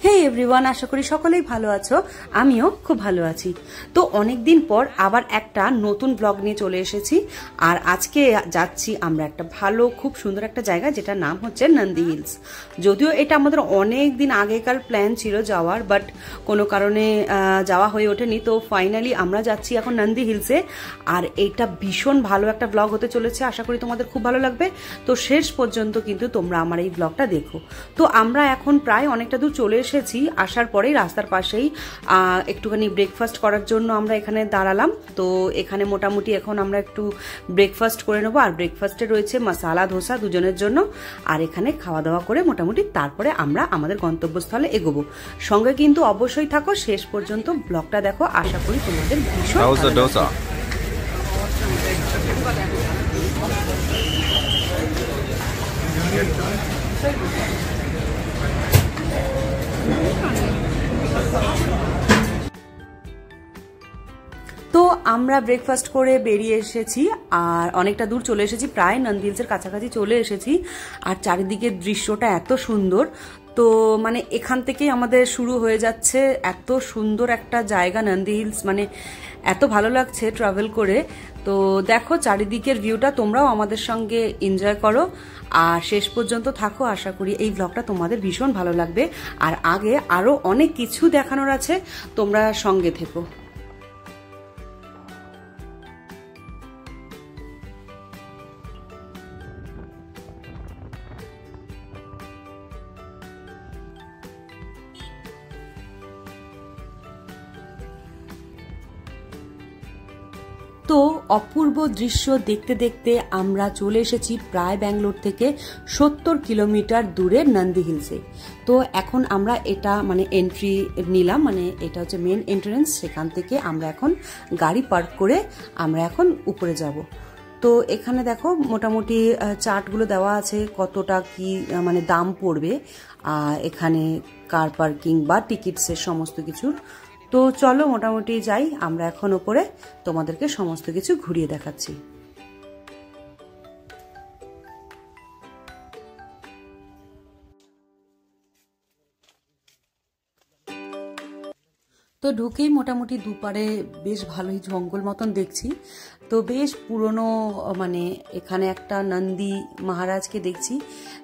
হে everyone, আশা করি সকলেই ভালো আছো। আমিও খুব ভালো আছি। তো অনেকদিন পর আবার একটা নতুন ব্লগ নিয়ে চলে এসেছি। আর আজকে যাচ্ছি আমরা একটা ভালো, খুব সুন্দর একটা জায়গা, যেটার নাম হচ্ছে নন্দী হিলস। যদিও এটা আমাদের অনেক দিন আগেকার প্ল্যান ছিল যাওয়ার, বাট কোনো কারণে যাওয়া হয়ে ওঠেনি। তো ফাইনালি আমরা যাচ্ছি এখন নন্দী হিলসে। আর এটা ভীষণ ভালো একটা ব্লগ হতে চলেছে, আশা করি তোমাদের খুব ভালো লাগবে। তো শেষ পর্যন্ত কিন্তু তোমরা আমার এই ব্লগটা দেখো। তো আমরা এখন প্রায় অনেকটা দূর চলে এসেছি। আসার পরেই রাস্তার পাশেই একটুখানি ব্রেকফাস্ট করার জন্য আমরা এখানে দাঁড়ালাম। তো এখানে মোটামুটি এখন আমরা একটু ব্রেকফাস্ট করে নেবো। আর ব্রেকফাস্টে রয়েছে মশালা ধোসা দুজনের জন্য। আর এখানে খাওয়া দাওয়া করে মোটামুটি তারপরে আমরা আমাদের গন্তব্যস্থলে এগোবো। সঙ্গে কিন্তু অবশ্যই থাকো, শেষ পর্যন্ত ব্লগটা দেখো, আশা করি তোমাদের ভীষণ ভালো লাগবে। তো আমরা ব্রেকফাস্ট করে বেরিয়ে এসেছি আর অনেকটা দূর চলে এসেছি, প্রায় নন্দী হিলসের কাছাকাছি চলে এসেছি। আর চারিদিকের দৃশ্যটা এত সুন্দর, তো মানে এখান থেকেই আমাদের শুরু হয়ে যাচ্ছে। এত সুন্দর একটা জায়গা নন্দী হিলস, মানে এত ভালো লাগছে ট্রাভেল করে। তো দেখো চারিদিকের ভিউটা, তোমরাও আমাদের সঙ্গে এনজয় করো আর শেষ পর্যন্ত থাকো। আশা করি এই ব্লগটা তোমাদের ভীষণ ভালো লাগবে। আর আগে আরো অনেক কিছু দেখানোর আছে, তোমরা সঙ্গে থেকো। তো অপূর্ব দৃশ্য দেখতে দেখতে আমরা চলে এসেছি প্রায় ব্যাঙ্গালোর থেকে 70 কিলোমিটার দূরে নন্দী হিলসে। তো এখন আমরা এটা মানে এন্ট্রি নিলাম, মানে এটা হচ্ছে মেন এন্ট্রেন্স। সেখান থেকে আমরা এখন গাড়ি পার্ক করে আমরা এখন উপরে যাব। তো এখানে দেখো মোটামুটি চার্টগুলো দেওয়া আছে, কতটা কি মানে দাম পড়বে এখানে কার পার্কিং বা টিকিটসের সমস্ত কিছুর। তো চলো মোটামুটি যাই আমরা এখন উপরে, তোমাদেরকে সমস্ত কিছু ঘুরিয়ে দেখাচ্ছি। তো ঢুকেই মোটামুটি দুপারে বেশ ভালোই জঙ্গল মতন দেখছি। তো বেশ পুরনো, মানে এখানে একটা নন্দী মহারাজকে দেখছি।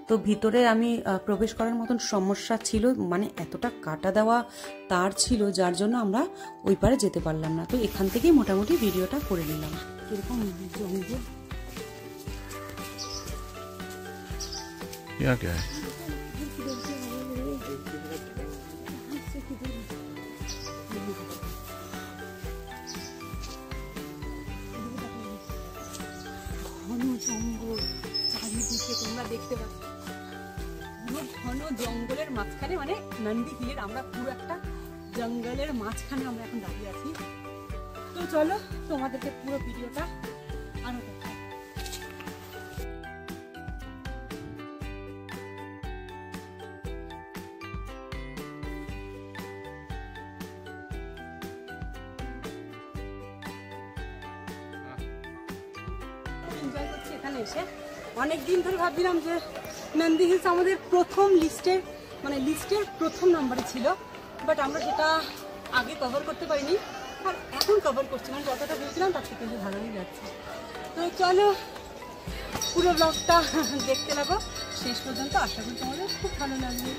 তো ভিতরে আমি প্রবেশ করার মতন সমস্যা ছিল, মানে এতটা কাটা দেওয়া তার ছিল, যার জন্য আমরা ওই পারে যেতে পারলাম না। তো এখান থেকেই মোটামুটি ভিডিওটা করে নিলাম। কিরকম জঙ্গল জঙ্গল চারিদিকে তোমরা দেখতে পাচ্ছ, পুরো ঘন জঙ্গলের মাঝখানে, মানে নন্দী হিলের আমরা পুরো একটা জঙ্গলের মাঝখানে আমরা এখন দাঁড়িয়ে আছি। তো চলো তোমাদেরকে পুরো ভিডিওটা আরো দেখাই। এনজয় করছি এখানে এসে। অনেকদিন ধরে ভাবছিলাম যে নন্দী হিলস আমাদের প্রথম লিস্টের, মানে লিস্টের প্রথম নম্বরে ছিল, বাট আমরা সেটা আগে কভার করতে পারিনি। আর এখন কভার করছি, মানে যতটা ভেবেছিলাম তার থেকে কিন্তু ভালোই যাচ্ছে। তো চলো পুরো ব্লগটা দেখতে লাগো শেষ পর্যন্ত, আশা করি তোমাদের খুব ভালো লাগবে।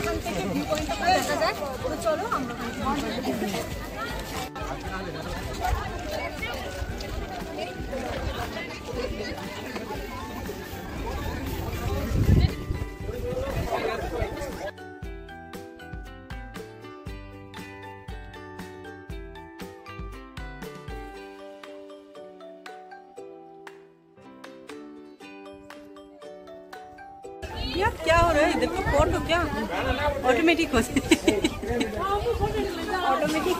এখান থেকে ভিউ পয়েন্টটা দেখা যায়। তো চলো আমরা यार क्या हो रहा है इधर तो फोन तो क्या ऑटोमेटिक हो ऑटोमेटिक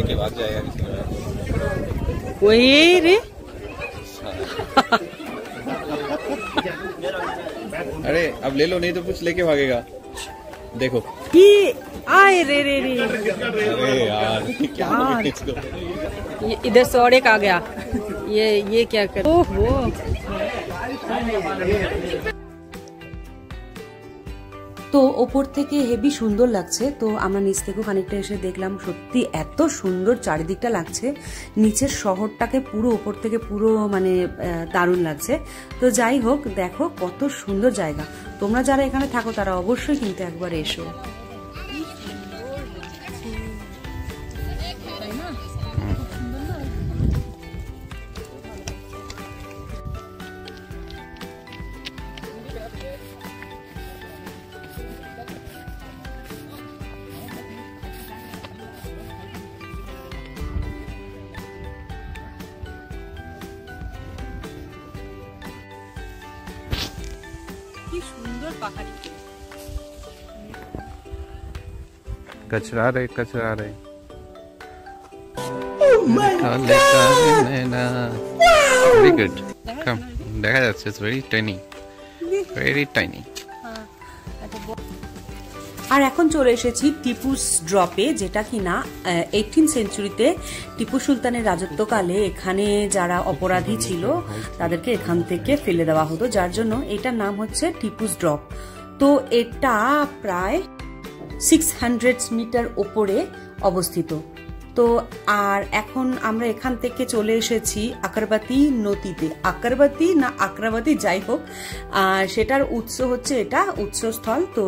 लेके भाग जाएगा किसी को। वही रे। अरे अब ले लो, नहीं तो कुछ लेके भागेगा। देखो ये आए रे रे रे। अरे यार क्या इसको, इधर से और एक आ गया। ये क्या कर, ओहो। তো ওপর থেকে হেভি সুন্দর লাগছে। তো আমরা নিচ থেকেও খানিকটা এসে দেখলাম, সত্যি এত সুন্দর চারিদিকটা লাগছে, নিচের শহরটাকে পুরো ওপর থেকে পুরো মানে দারুণ লাগছে। তো যাই হোক, দেখো কত সুন্দর জায়গা। তোমরা যারা এখানে থাকো তারা অবশ্যই কিন্তু একবার এসো। कचरा रहे very good come দেখা যাচ্ছে it's very tiny আর এখন চলে এসেছি টিপুস ড্রপে, যেটা কিনা 18 সেঞ্চুরিতে টিপু সুলতানের রাজত্বকালে এখানে যারা অপরাধী ছিল তাদেরকে এখান থেকে ফেলে দেওয়া হতো, যার জন্য এটার নাম হচ্ছে টিপুস ড্রপ। তো এটা প্রায় 600 মিটার ওপরে অবস্থিত। তো আর এখন আমরা এখান থেকে চলে এসেছি আকরবাতি নদীতে, আকরবাতি না আকরাবাতি যাই হোক, সেটার উৎস হচ্ছে এটা উৎসস্থল। তো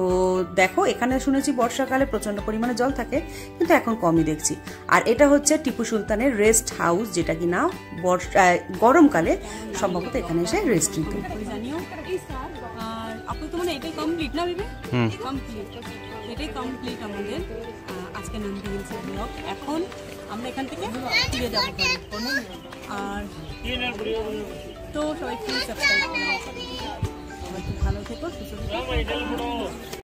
দেখো এখানে শুনেছি বর্ষাকালে প্রচন্ড পরিমাণে জল থাকে, কিন্তু এখন কমই দেখছি। আর এটা হচ্ছে টিপু সুলতানের রেস্ট হাউস, যেটা কিনা গরমকালে সম্ভবত এখানে এসে রেস্ট নিত। এটাই কমপ্লিট না ভেবে, এটাই কমপ্লিট আমাদের আজকে নন্দী হিলসের ব্লগ। এখন আমরা এখান থেকে ফিরে যাবো আর তো সবাই প্লিজ সাবস্ক্রাইব করুন। সবাই ভালো থেকো, সুস্থ থেকো।